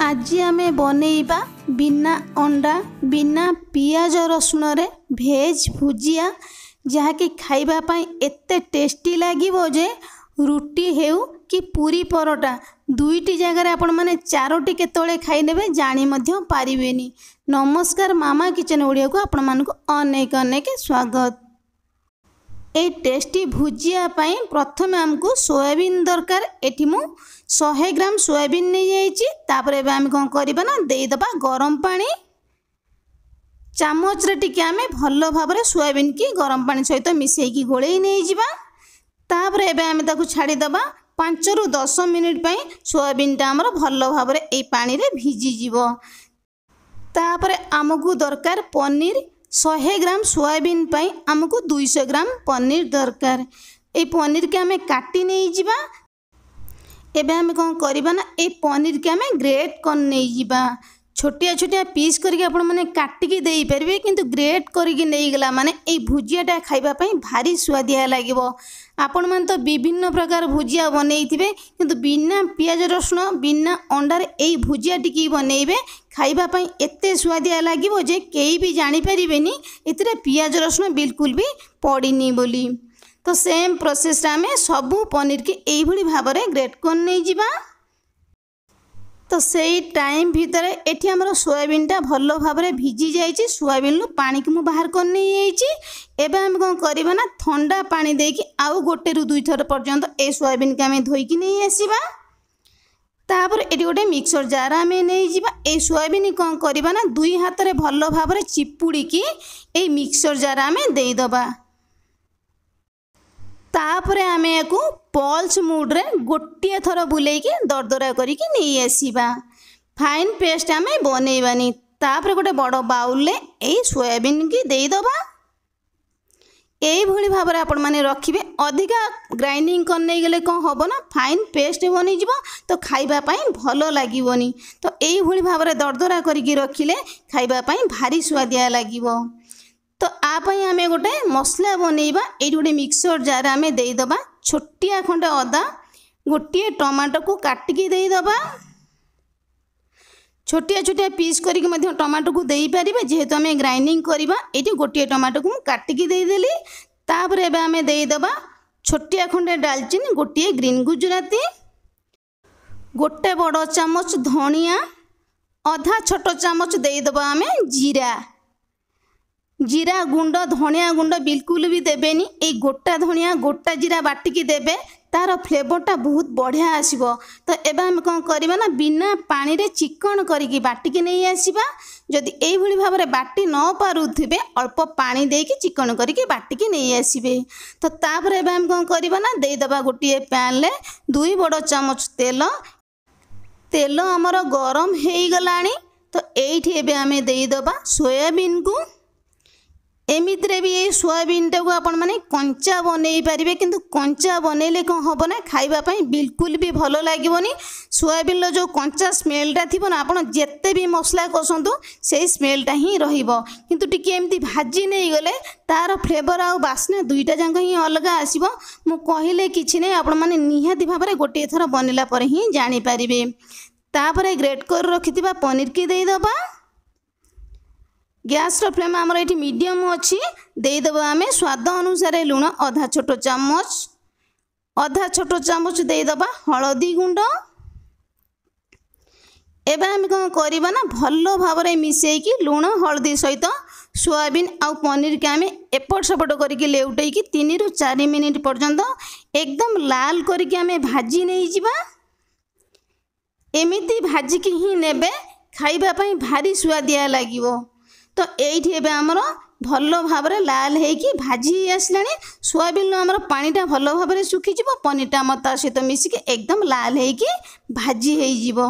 आज आमे बनैबा बिना अंडा बिना पियाज रसुण रे भेज भुजिया जहाँकि खाइबा पाई एते टेस्टी लागिबो जे रुटी हेउ कि पूरी परोटा दुईटी जगार आपण माने चारोटी केतळे खाई नेबे जानी मध्य पारिबेनी। नमस्कार मामा किचन ओडिया को आपण मानको अनेक अनेक स्वागत। ए टेस्टी भुजिया पाई प्रथमे हमको सोयाबीन दरकार। एठी मु 100 ग्राम सोयाबीन नहीं जाइछि। तापर एबे हम कोन करबा ना देई दबा गरम पानी चामच रे टिके आमे भल्लो भाबरे सोयाबीन की गरम पानी सहित मिसेई की गोळेई नै जिबा। तापर एबे आमे ताकू छाडी दबा 5 रु 10 मिनिट पई सोयाबीन ता हमर भल्लो भाबरे ए पानी रे भिजी जिवो। तापर हमकु दरकार पनीर 100 ग्राम सोयाबीन पाई हमकु 200 ग्राम पनीर दरकार। ए पनीर के आमे काटी नै जिबा। एबे हमें कौन करिबा ना ए पनीर के हमें ग्रेट कर नहीं जिबा। छोटिया छोटिया पीस करके आपण माने काटिकी देई परबे किंतु ग्रेट करके नहीं गला माने ए भुजियाटा खाइबा पई भारी स्वादिया लागिबो। आपण मान तो विभिन्न प्रकार भुजिया बनैथिबे किंतु बिना पियाज रसुण बिना अंडार ए भुजिया टिकी बनैबे खाइबा पई एते स्वादिया लागिबो जे केई भी जानि परिबेनी एतरे पियाज रसुण बिल्कुल भी पड़ीनी बोली। तो सेम प्रोसेस में सबू पनीर की यही भली भाव में ग्रेट कर नहीं जिबा। तो सही टाइम भितर एठी हमर सोयाबीन टा भलो भाव में भिजी जाइछि। सोयाबीन नु पानी की मु बाहर कर नहीं जाइछि। एबे हम कोन करबा ना ठंडा पानी देकी आउ गोटे रु दुई थर पर्यंत ए सोयाबीन के हमें धोई की नहीं आसीबा। तापर एठी गोटे मिक्सर जार हमें नहीं जिबा। ए सोयाबीन कोन करबा ना दुई हाथ रे भलो भाव में चिपुड़ी की ए मिक्सर जार हमें देई दबा। तापरे आमे याकू पल्स मूड रे गोटिए थर बुले की दरदरा करी की नहीं आसीबा। फाइन पेस्ट आमे बनेबानी। तापरे गोटे बड़ बाउल ले ए सोयाबीन की देई दबा। एई भली भाबरे आपण माने रखिबे। अधिका ग्राइंडिंग कर नै गेले कोन होबो ना फाइन पेस्ट बनि जिवो तो खाइबा पई भलो लागिवोनी। तो एई भली भाबरे दरदरा करी की रखिले खाइबा पई भारी स्वादिया लागिवो। तो आपई आमे गोटे मसला बनैबा। ए गोटे मिक्सर जार आमे देई दबा छोटिया खंडे अदा गोटिए टमाटो को काटिकी देई दबा। छोटिया छोटिया पीस करिक मध्य टमाटो को देई परिबे जेहेतु आमे ग्राइंडिंग करबा। एटी गोटिए टमाटो को काटिकी देई देली। तापर एबे आमे देई दबा छोटिया खंडे दालचीनी गोटिए ग्रीन गुजराती गोटे बड़ चामच धनिया आधा छोट चामच देई दबा आमे जीरा। जीरा गुंड धनिया गुंड बिल्कुल भी देबेनी। ए गोटा धनिया गोटा जीरा बाटिकी देबे तार फ्लेवरटा बहुत बढ़िया आसीबो। तो एबे हम कोन करबा ना बिना पानी रे चिकन करिकी बाटिकी नहीं आसीबा। जदि एई भली भाबरे बाटी न पारुथिबे अल्प पानी देकी चिकन करिकी बाटिकी नहीं आसीबे। तो तापर एबे हम कोन करबा ना देई दबा गोटिए पैन ले 2 बड़ चामच तेल। तेल हमर गरम हेई गलानी। तो एठी एबे हमें देई दबा सोयाबीन को। एमित्रे भी ये सोयाबीन टाक आपण माने कंचा बनई पारिबे किंतु कंचा बनैले कौन हम ना खाइबा पई बिल्कुल भी भलो लागिवोनी। सोयाबीन जो कंचा स्मेलटा थिबो ना आपण जेते भी मसला कसंतु से स्मेलटा ही रहिबो किंतु टिके एमती भाजी नहीं गले तार फ्लेवर आ बास्ना दुईटा जांग ही अलग आसीबो। मु कहिले किछि नै आपण माने निहाती भाबरे गोटे थर बनिला पर ही जानि पारिबे। तापरे ग्रेट कर रखिथिबा पनीर की देई दबा। गैस रो फ्लेम आमर एठी मीडियम अच्छी। देई दबा आमे स्वाद अनुसार लुण आधा छोट चामच देई दबा हळदी गुंड। एबे हम कोन करबा ना भल्लो भाबरे मिसेई की लुण हळदी सहित सोयाबीन आ पनीर के आमे एपट सपट करके लेउटई की 3 रु 4 मिनिट पर्यंत एकदम लाल करके आमे भाजी नहीं जिबा। एमिति भाजी की ही नेबे खाइबा पई भारी स्वादिया लागिवो। तो एठी एबे हमर भल्लो भाबरे लाल हे की भाजी आसलानी। सोयाबीन हमर पानीटा भल्लो भाबरे सुखी जिवो। पनीरटा मता सहित मिसी के एकदम लाल हे की भाजी हे जिवो।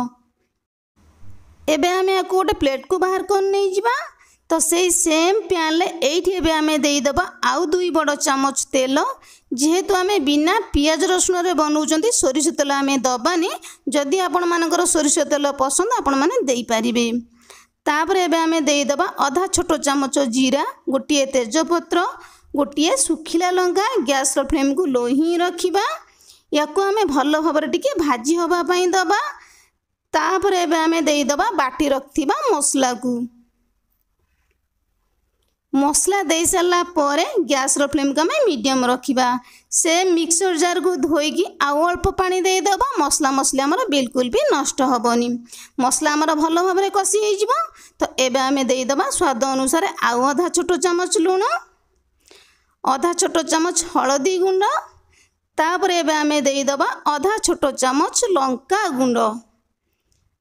एबे हमें याको गोटे प्लेट को बाहर कर नै जिबा। तो सेई सेम पैन ले एठी एबे हमें देई दबा आउ 2 बड़ चामच तेल। जेहेतु आमे बिना पियाज रसुण रे बनौचंती सोरिष तेल हमें दबानी। जदि आपण मानकर सोरिष तेल पसंद आपण माने देई पारिबे। तापर एबे हमें देई दबा आधा छोट चामच जीरा गोटिए तेजपत्र गोटिए सुखिला लंका। गैस रो फ्लेम को लो ही रखिबा। याको हमें भलो भाबरे टिके भाजी होबा पई दबा। तापर एबे आमे देई दबा बाटी रखथिबा मसला को। मसला दे सारा पर गैस रो फ्लेम को आमे मीडियम रखिबा। से मिक्सर जार को धोईकी आउ अल्प पानी दे दबा। मसला मसला हमर बिल्कुल भी नष्ट हबनी। मसला हमर भलो भाबरे कसी हे जिवो। तो एबे आमे दे दबा स्वाद अनुसार आउ आधा छोटो चमच लूण, आधा छोटो चमच हळदी गुंड, तापर एबे आमे दे दबा आधा छोटो चमच लंका गुंड।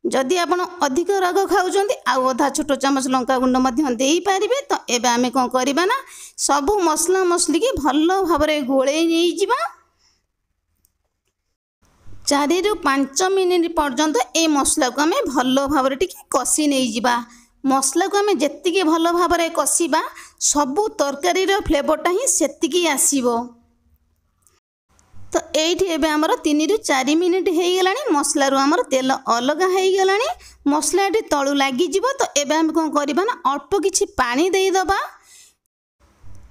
जदि आपण अधिक राग खाउछंती आउ आधा छोटो चमच लंका गुंड मध्य देई पारिबे। तो एबे आमे कोन करिबा ना सब मसला मसली की भलो भाबरे गोळेई नै जिबा। 4 रु 5 मिनिट पर्यंत ए मसला को आमे भलो भाबरे टिके कसी नै जिबा। मसला को आमे जेतिकी भलो भाबरे कसीबा सब तरकारी रो फ्लेवरटा ही सेतिकी आसीबो। तो एठी एबे हमर 3 रु 4 मिनिट हे गेलानी। मसला रु हमर तेल अलग हे गेलानी। मसला एठी तळु लागि जिवो। तो एबे हम कोन करिबा ना अल्प किछि पानी देई दबा।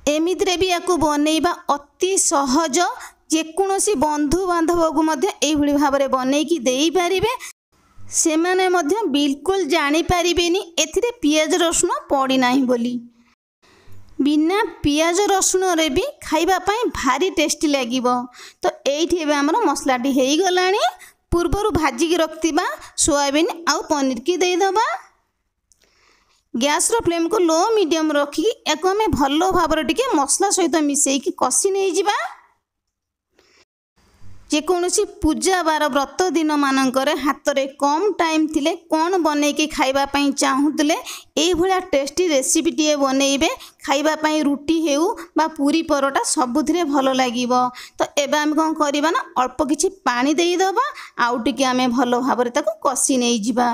एमितिरे भी याकू बनेइबा अति सहज। जे कोनोसी बंधु बांधव को मध्य एई भଳି भाबरे बनेइकी देई पारिबे। से माने मध्य बिल्कुल जानि पारिबेनी एथिरे पियाज रसुन पड़ी नाही बोली। बिना पियाज रसुन रे भी खाइबा पई भारी टेस्टी लागिबो। तो एठी एबे हमर मसलाटी हेई गलानी। पूर्वरु भाजी की रखतिबा सोयाबीन आउ पनीर की देई दबा। गैस रो फ्लेम को लो मीडियम रखी एको हमें भलो भाबर टिके मसला सहित मिसेई की कसी नै जिबा। जे कोनोसी पूजा बार व्रत दिन मानकर हाथ रे कम टाइम थिले कोन बनै के खाइबा पई चाहुतले एई भला टेस्टी रेसिपी टिए बनेइबे। खाइबा पई रुटी हेउ बा पूरी परोटा सबुथिरे भलो लागिबो। तो एबे हम कोन करिबा ना अल्प किछि पानी देई दबा आउ टिके हमें भलो भाबरे ताको कसी नै जिबा।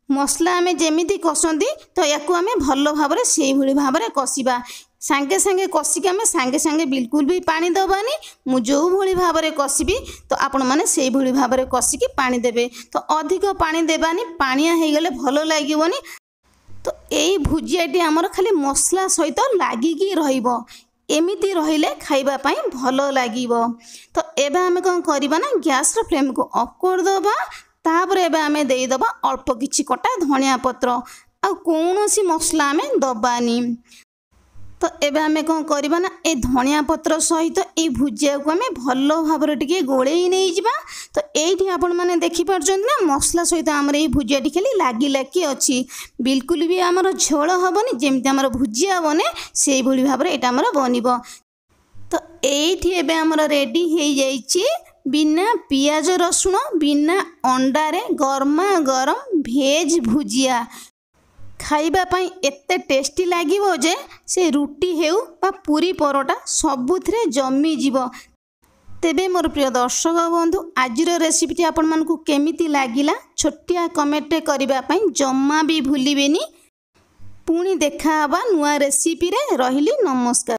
मसला हमें जेमिति कसंदी तो याकू हमें भलो भाबरे सेई भली भाबरे कसीबा। सांगे सांगे कसिक आम सांगे सांगे बिल्कुल भी पानी दबानी। मु जो भली भाबरे कसिबी तो आपण माने सेई भली भाबरे कसिकी पानी देबे। तो अधिक पानी देबानी, पानिया हे गले भलो लागिवनी। तो एई भुजियाटी हमर खाली मसला सहित लागिकी रहिबो। एमिति रहिले खाइबा पई भलो लागिबो। तो एबे हमें कोन करिबा ना गैस रो फ्लेम को ऑफ कर दबा। तापर एबे हमें देई दबा अल्प किछि कटा धनिया पत्र आ कोनोसी मसला हमें दबानी। तो एबे हमें कोन करिबा ना ए धनिया पत्र सहित ए भुजिया को हमें भलो भाबरे टिके गोळेई नै जिबा। तो एठी आपण माने देखि परछन ना मसला सहित हमर ए भुजिया टी खाली लागी लागी अछि। बिल्कुल भी हमर झोल हबनी। जेमति हमर भुजिया बने सेई भली भाबरे एटा हमर बनिबो। तो एठी एबे हमर रेडी हे जाईची बिना पियाज रसुण बिना अंडा रे गरमा गरम भेज भुजिया। खाइबा पई एते टेस्टी लागिबो जे से रुटी हेउ बा पूरी परोटा सबुथिरे जमी जीवो। तेबे मोर प्रिय दर्शक बंधु आजिर रेसिपीटी आपण मानकु केमिति लागिला छोटिया कमेंट करिबा पई जम्मा भी भूलिबेनी। पुणी देखा हबा नुआ रेसिपी रे। रहिली नमस्कार।